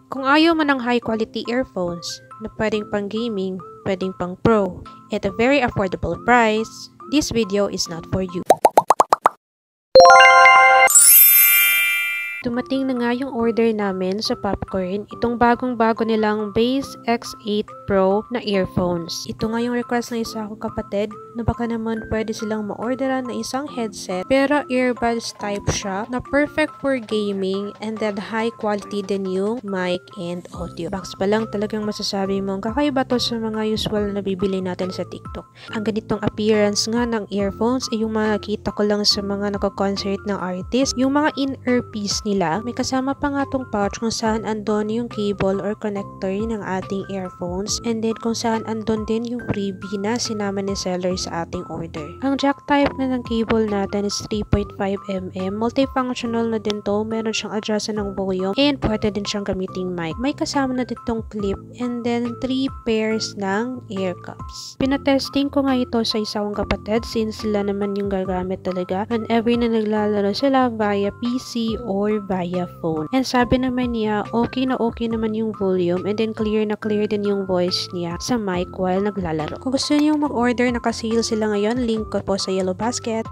Kung ayaw mo ng high quality earphones na pwedeng pang gaming, pwedeng pang pro, at a very affordable price, this video is not for you. Dumating na nga yung order namin sa Popcorn, itong bagong-bago nilang Base X8 Pro na earphones. Ito nga yung request ng isa kong kapatid na baka naman pwede silang ma-orderan na isang headset pero earbuds type siya na perfect for gaming and then high quality din yung mic and audio. Box pa lang talagang masasabi mong kakaiba to sa mga usual na bibili natin sa TikTok. Ang ganitong appearance nga ng earphones ay yung makikita ko lang sa mga nagko-concert ng artist, yung mga in-ear piece nila, may kasama pa nga tong pouch kung saan andon yung cable or connector ng ating earphones and then kung saan andon din yung freebie na sinama ni seller sa ating order. Ang jack type na ng cable natin is 3.5mm, multifunctional na din to, meron siyang adjustan ng volume and pwede din siyang gamiting mic. May kasama na din tong clip and then 3 pairs ng ear cups. Pinatesting ko nga ito sa isa kong kapatid since sila naman yung gagamit talaga whenever na naglalaro sila via PC or via phone. And sabi naman niya, okay naman yung volume and then clear na clear din yung voice niya sa mic while naglalaro. Kung gusto niyo mag-order, naka-sale sila ngayon. Link ko po sa Yellow Basket.